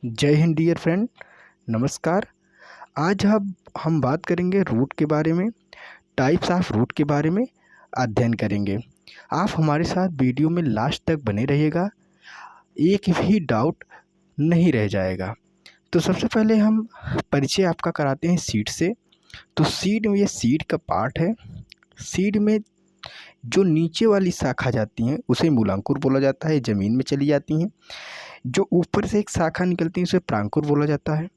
जय Hind dear friend. नमस्कार। आज हम बात करेंगे रूट के बारे में, टाइप्स ऑफ रूट के बारे में अध्ययन करेंगे। आप हमारे साथ वीडियो में लास्ट तक बने रहिएगा, एक भी डाउट नहीं रह जाएगा। तो सबसे पहले हम परिचय आपका कराते हैं सीड से। तो सीड में, ये सीड का पार्ट है। सीड में जो नीचे वाली शाखा जाती हैं उसे मूलांकुर बोला जाता है, ज़मीन में चली जाती हैं। जो ऊपर से एक शाखा निकलती है उसे प्रांकुर बोला जाता है।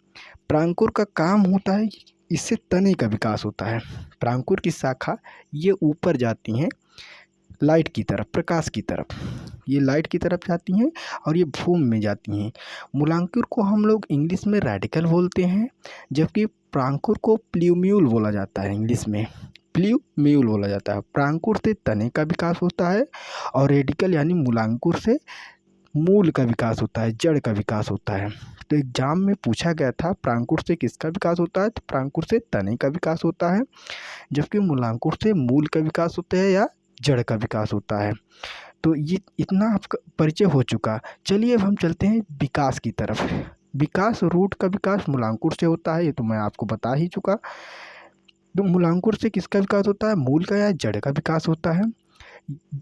प्रांकुर का काम होता है, इससे तने का विकास होता है। प्रांकुर की शाखा ये ऊपर जाती हैं लाइट की तरफ, प्रकाश की तरफ। ये लाइट की तरफ जाती हैं और ये भूमि में जाती हैं। मूलांकुर को हम लोग इंग्लिश में रेडिकल बोलते हैं, जबकि प्रांकुर को प्ल्यूम्यूल बोला जाता है। इंग्लिश में प्ल्यूम्यूल बोला जाता है। प्रांकुर से तने का विकास होता है और रेडिकल यानी मूलांकुर से मूल का विकास होता है, जड़ का विकास होता है। तो एग्जाम में पूछा गया था प्रांकुर से किसका विकास होता है, तो प्रांकुर से तने का विकास होता है, जबकि मूलांकुर से मूल का विकास होता है या जड़ का विकास होता है। तो ये इतना आपका परिचय हो चुका। चलिए अब हम चलते हैं विकास की तरफ। विकास, रूट का विकास मूलांकुर से होता है, ये तो मैं आपको बता ही चुका। तो मूलांकुर से किसका विकास होता है, मूल का या जड़ का विकास होता है।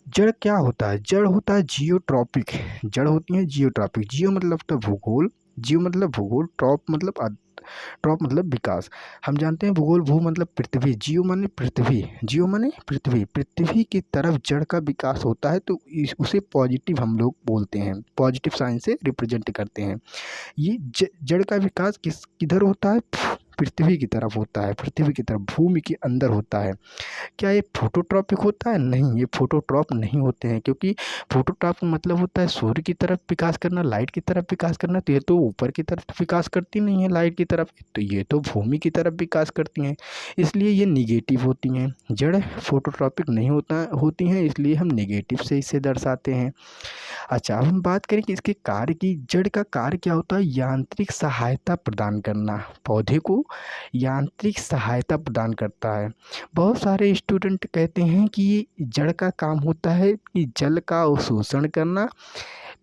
जड़ क्या होता है, जड़ होता है जियोट्रॉपिक। जड़ होती है जियोट्रॉपिक। जियो मतलब तो भूगोल, जियो मतलब भूगोल, ट्रॉप मतलब विकास। हम जानते हैं भूगोल, भू मतलब पृथ्वी, जियो माने पृथ्वी, जियो माने पृथ्वी। पृथ्वी की तरफ जड़ का विकास होता है तो उसे पॉजिटिव हम लोग बोलते हैं, पॉजिटिव साइन से रिप्रेजेंट करते हैं। ये जड़ का विकास किधर होता है, पृथ्वी की तरफ होता है, पृथ्वी की तरफ, भूमि के अंदर होता है। क्या ये फोटोट्रॉपिक होता है? नहीं, ये फोटोट्रॉप नहीं होते हैं, क्योंकि फोटोट्रॉप का मतलब होता है सूर्य की तरफ विकास करना, लाइट की तरफ विकास करना। तो ये तो ऊपर की तरफ विकास करती नहीं है लाइट की तरफ, तो ये तो भूमि की तरफ विकास करती हैं, इसलिए ये निगेटिव होती हैं। जड़ फोटोट्रॉपिक नहीं होती हैं, इसलिए हम निगेटिव से इसे दर्शाते हैं। अच्छा, अब हम बात करें कि इसके कार्य की। जड़ का कार्य क्या होता है, यांत्रिक सहायता प्रदान करना। पौधे को यांत्रिक सहायता प्रदान करता है। बहुत सारे स्टूडेंट कहते हैं कि जड़ का काम होता है कि जल का अवशोषण करना,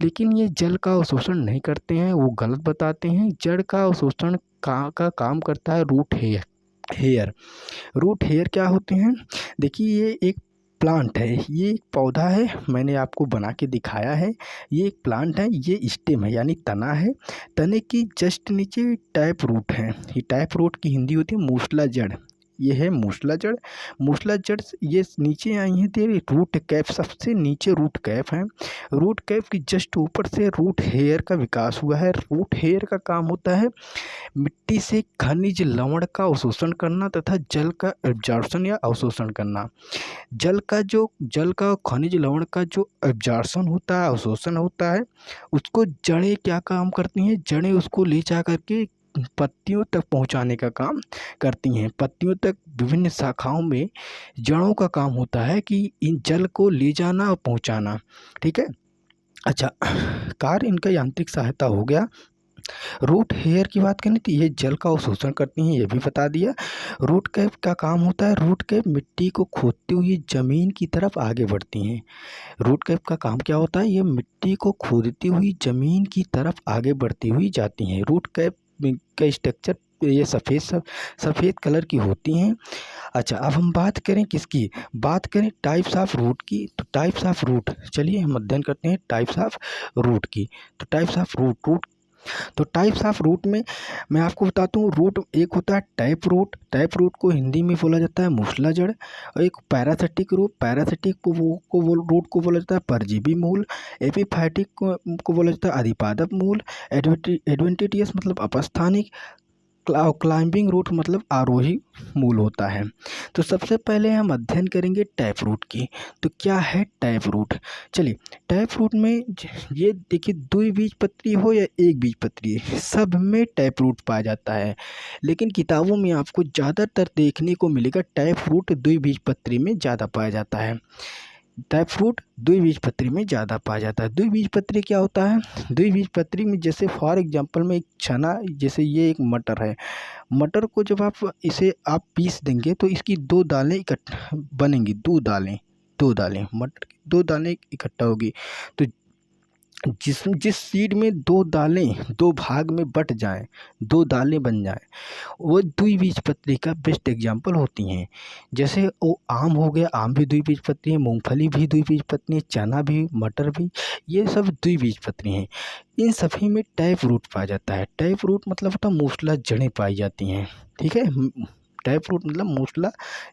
लेकिन ये जल का अवशोषण नहीं करते हैं, वो गलत बताते हैं। जड़ का अवशोषण का काम करता है रूट हेयर। रूट हेयर क्या होते हैं, देखिए ये एक प्लांट है, ये एक पौधा है, मैंने आपको बना के दिखाया है। ये एक प्लांट है, ये स्टेम है यानी तना है। तने की जस्ट नीचे टैप रूट है। ये टैप रूट की हिंदी होती है मूसला जड़। ये है मूसला जड़। मूसला जड़ ये नीचे आई है तेरे रूट कैप, सबसे नीचे रूट कैप है। रूट कैप की जस्ट ऊपर से रूट हेयर का विकास हुआ है। रूट हेयर का काम होता है मिट्टी से खनिज लवण का अवशोषण करना तथा जल का एब्जॉर्प्शन या अवशोषण करना। जल का खनिज लवण का जो एब्जॉर्प्शन होता है, अवशोषण होता है, उसको जड़ें क्या काम करती हैं, जड़ें उसको ले जा करके पत्तियों तक पहुंचाने का काम करती हैं। पत्तियों तक विभिन्न शाखाओं में जड़ों का काम होता है कि इन जल को ले जाना और पहुंचाना। ठीक है। अच्छा, कार्य इनका यांत्रिक सहायता हो गया। रूट हेयर की बात करें तो ये जल का अवशोषण करती हैं, ये भी बता दिया। रूट कैप का काम होता है, रूट कैप मिट्टी को खोदती हुई जमीन की तरफ आगे बढ़ती हैं। रूट कैप का काम क्या होता है, ये मिट्टी को खोदती हुई जमीन की तरफ आगे बढ़ती हुई जाती हैं। रूट कैप का स्ट्रक्चर ये सफ़ेद कलर की होती हैं। अच्छा, अब हम बात करें किसकी, बात करें टाइप्स ऑफ रूट की। तो टाइप्स ऑफ रूट, चलिए हम अध्ययन करते हैं टाइप्स ऑफ रूट की। तो टाइप्स ऑफ रूट, तो टाइप्स ऑफ रूट में मैं आपको बताता हूँ। रूट एक होता है टैप रूट। टैप रूट को हिंदी में बोला जाता है मूसला जड़। और एक पैरासिटिक रूट, पैरासिटिक रूट को बोला जाता है परजीवी मूल। एपिफाइटिक को बोला जाता है अधिपादप मूल। एडवेंटिटियस मतलब अपस्थानिक। क्लाइंबिंग रूट मतलब आरोही मूल होता है। तो सबसे पहले हम अध्ययन करेंगे टैप रूट की। तो क्या है टैप रूट, चलिए। टैप रूट में ये देखिए, द्विबीजपत्री हो या एक बीजपत्री, सब में टैप रूट पाया जाता है। लेकिन किताबों में आपको ज़्यादातर देखने को मिलेगा टैप रूट द्विबीजपत्री में ज़्यादा पाया जाता है। टैप फ्रूट द्विबीजपत्री में ज़्यादा पाया जाता है। द्विबीजपत्री क्या होता है, द्विबीजपत्री में जैसे फॉर एग्जांपल में एक चना, जैसे ये एक मटर है। मटर को जब इसे आप पीस देंगे तो इसकी दो दालें इकट्ठा बनेंगी, दो दालें मटर की दो दालें इकट्ठा होगी। तो जिस सीड में दो दालें दो भाग में बट जाएं, दो दालें बन जाएं, वो द्विबीजपत्री का बेस्ट एग्जाम्पल होती हैं। जैसे वो आम हो गया, आम भी द्विबीजपत्री है, मूंगफली भी द्विबीजपत्री है, चना भी, मटर भी, ये सब द्विबीजपत्री हैं। इन सभी में टैप रूट पाया जाता है। टैप रूट मतलब होता है मूसला जड़ें पाई जाती हैं। ठीक है, टैप रूट मतलब मूसला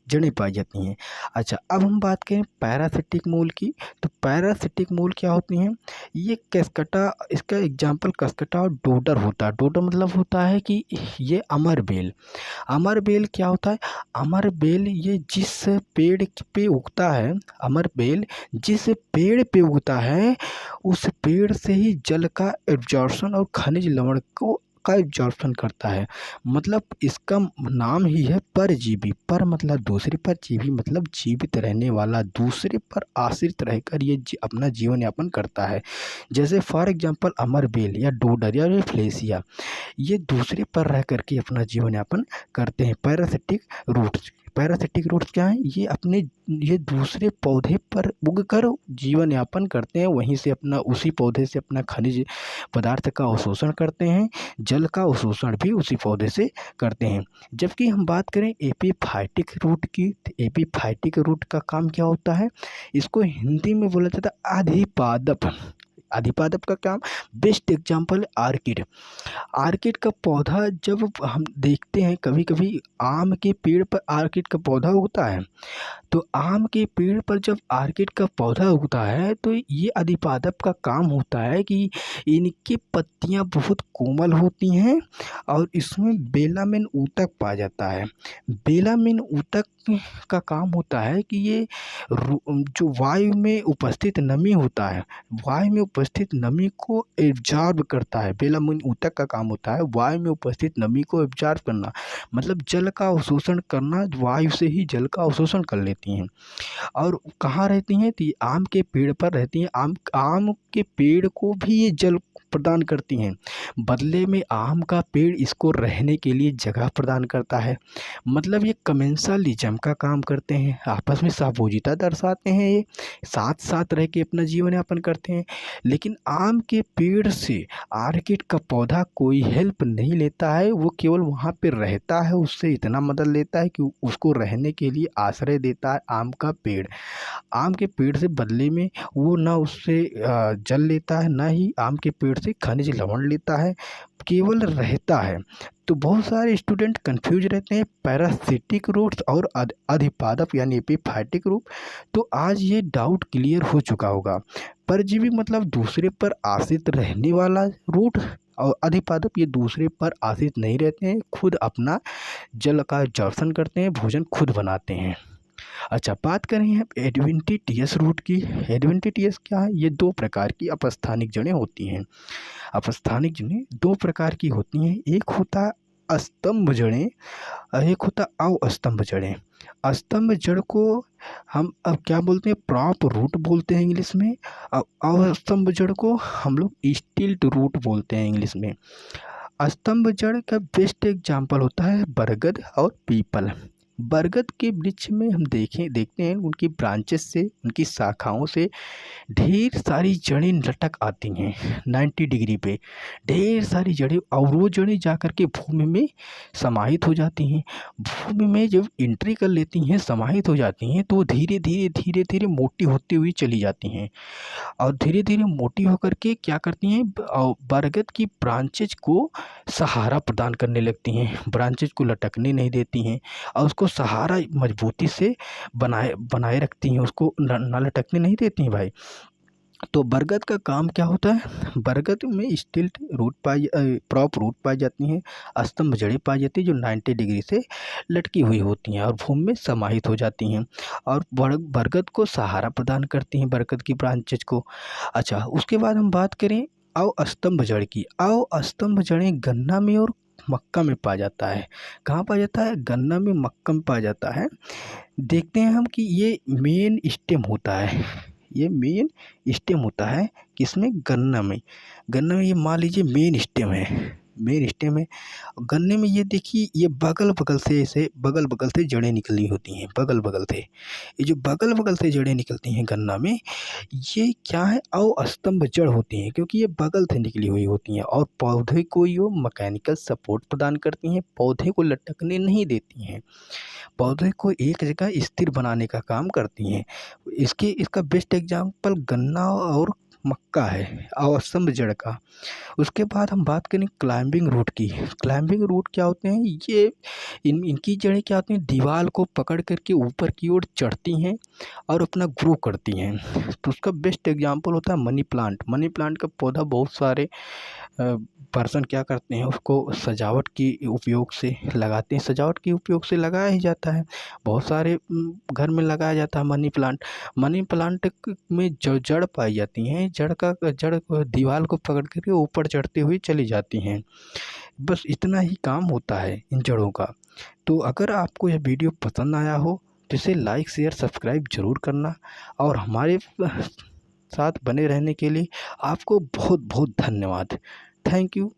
जड़ें पाई जाती हैं। अच्छा, अब हम बात करें पैरासिटिक मूल की। तो पैरासिटिक मूल क्या होती हैं? ये कसकटा, इसका एग्जाम्पल कसकटा और डोडर होता है। डोडर मतलब होता है कि ये अमर बेल। अमर बेल क्या होता है? अमर बेल ये जिस पेड़ पे उगता है, अमर बेल जिस पेड़ पे उगता है, उस पेड़ से ही जल का एब्जॉर्प्शन और खनिज लवण को का एब्जॉर्प्शन करता है। मतलब इसका नाम ही है परजीवी। पर मतलब दूसरे पर, जीवी मतलब जीवित रहने वाला, दूसरे पर आश्रित रहकर ये अपना जीवन यापन करता है। जैसे फॉर एग्जांपल अमर बेल या डोडर या फ्लेसिया, ये दूसरे पर रह करके अपना जीवन यापन करते हैं। पैरासिटिक रूट्स, पैरासिटिक रूट्स क्या हैं? ये दूसरे पौधे पर उगकर जीवन यापन करते हैं, वहीं से अपना, उसी पौधे से अपना खनिज पदार्थ का अवशोषण करते हैं, जल का अवशोषण भी उसी पौधे से करते हैं। जबकि हम बात करें एपीफाइटिक रूट की, तो एपीफाइटिक रूट का काम क्या होता है? इसको हिंदी में बोला जाता है अधिपादप। अधिपादप का काम, बेस्ट एग्जाम्पल है आर्किड। आर्किड का पौधा जब हम देखते हैं, कभी कभी आम के पेड़ पर आर्किड का पौधा उगता है, तो आम के पेड़ पर जब आर्किड का पौधा उगता है तो ये अधिपादप का काम होता है कि इनकी पत्तियां बहुत कोमल होती हैं और इसमें बेलामिन ऊतक पाया जाता है। बेलामिन ऊतक का काम होता है कि ये जो वायु में उपस्थित नमी होता है, वायु में उपस्थित नमी को एब्जॉर्ब करता है। बेलामिन ऊतक का काम होता है वायु में उपस्थित नमी को एब्जॉर्ब करना, मतलब जल का अवशोषण करना। वायु से ही जल का अवशोषण कर लेती हैं। और कहाँ रहती हैं? तो ये आम के पेड़ पर रहती हैं। आम आम के पेड़ को भी ये जल प्रदान करती हैं। बदले में आम का पेड़ इसको रहने के लिए जगह प्रदान करता है। मतलब ये कमेंसलिज्म का काम करते हैं, आपस में सापोजिता दर्शाते हैं, ये साथ साथ रह के अपना जीवन यापन करते हैं। लेकिन आम के पेड़ से आर्किड का पौधा कोई हेल्प नहीं लेता है, वो केवल वहाँ पे रहता है, उससे इतना मदद लेता है कि उसको रहने के लिए आश्रय देता है आम का पेड़। आम के पेड़ से बदले में वो ना उससे जल लेता है, ना ही आम के पेड़ से खनिज लवण लेता है, केवल रहता है। तो बहुत सारे स्टूडेंट कंफ्यूज रहते हैं पैरासिटिक रूट्स और अधिपादप यानी एपीफाइटिक रूट। तो आज ये डाउट क्लियर हो चुका होगा। परजीवी मतलब दूसरे पर आश्रित रहने वाला रूट, और अधिपादप ये दूसरे पर आश्रित नहीं रहते हैं, खुद अपना जल का एब्जॉर्प्शन करते हैं, भोजन खुद बनाते हैं। अच्छा, बात करें हम एडवेंटिटियस रूट की। एडवेंटिटियस क्या है? ये दो प्रकार की अपस्थानिक जड़ें होती हैं। अपस्थानिक जड़ें दो प्रकार की होती हैं, एक होता स्तंभ जड़ें और एक होता अवस्तंभ जड़ें। स्तंभ जड़ को हम अब क्या बोलते हैं? प्रॉप रूट बोलते हैं इंग्लिश में। अवस्तंभ जड़ को हम लोग स्टिल्ट रूट बोलते हैं इंग्लिश में। स्तंभ जड़ का बेस्ट एग्जाम्पल होता है बरगद और पीपल। बरगद के वृक्ष में हम देखते हैं उनकी ब्रांचेस से, उनकी शाखाओं से ढेर सारी जड़ें लटक आती हैं 90 डिग्री पे, ढेर सारी जड़ें, और वो जड़ें जाकर के भूमि में समाहित हो जाती हैं। भूमि में जब एंट्री कर लेती हैं, समाहित हो जाती हैं, तो धीरे धीरे धीरे धीरे मोटी होती हुई चली जाती हैं। और धीरे धीरे मोटी होकर के क्या करती हैं? बरगद की ब्रांचेज को सहारा प्रदान करने लगती हैं, ब्रांचेज को लटकने नहीं देती हैं और उसको सहारा मजबूती से बनाए बनाए रखती हैं, उसको ना लटकने नहीं देती हैं भाई। तो बरगद का काम क्या होता है? बरगद में स्टिल्ट रूट प्रॉप रूट पाई जाती हैं, स्तंभ जड़ें पाई जाती हैं जो 90 डिग्री से लटकी हुई होती हैं और भूमि में समाहित हो जाती हैं और बरगद को सहारा प्रदान करती हैं, बरगद की ब्रांचेज को। अच्छा, उसके बाद हम बात करें अवस्तंभ जड़ की। अवस्तंभ जड़ें गन्ना में और मक्का में पाया जाता है। कहाँ पाया जाता है? गन्ना में, मक्का में पाया जाता है। देखते हैं हम कि ये मेन स्टेम होता है, ये मेन स्टेम होता है किसमें? गन्ना में। गन्ना में ये मान लीजिए मेन स्टेम है। मेन स्टेम है। गन्ने में ये देखिए, ये बगल-बगल से ऐसे बगल-बगल से जड़ें निकली होती हैं, बगल-बगल से। ये जो बगल-बगल से जड़ें निकलती हैं गन्ना में, ये क्या है, अस्तंभ जड़ होती हैं, क्योंकि ये बगल से निकली हुई होती हैं और पौधे को ये मैकेनिकल सपोर्ट प्रदान करती हैं, पौधे को लटकने नहीं देती हैं। पौधे को एक जगह स्थिर बनाने का काम करती हैं। इसका बेस्ट एग्जांपल गन्ना और मक्का है, अवसंभ जड़ का। उसके बाद हम बात करें क्लाइंबिंग रूट की। क्लाइंबिंग रूट क्या होते हैं, ये इनकी जड़ें क्या होती हैं, दीवार को पकड़ करके ऊपर की ओर चढ़ती हैं और अपना ग्रो करती हैं। तो उसका बेस्ट एग्जांपल होता है मनी प्लांट। मनी प्लांट का पौधा बहुत सारे पर्सन क्या करते हैं, उसको सजावट की उपयोग से लगाते हैं, सजावट के उपयोग से लगाया ही जाता है। बहुत सारे घर में लगाया जाता है मनी प्लांट। मनी प्लांट में जो जड़ पाई जाती हैं, जड़ दीवार को पकड़ करके ऊपर चढ़ती हुई चली जाती हैं। बस इतना ही काम होता है इन जड़ों का। तो अगर आपको यह वीडियो पसंद आया हो तो इसे लाइक शेयर सब्सक्राइब ज़रूर करना, और हमारे साथ बने रहने के लिए आपको बहुत बहुत धन्यवाद। Thank you.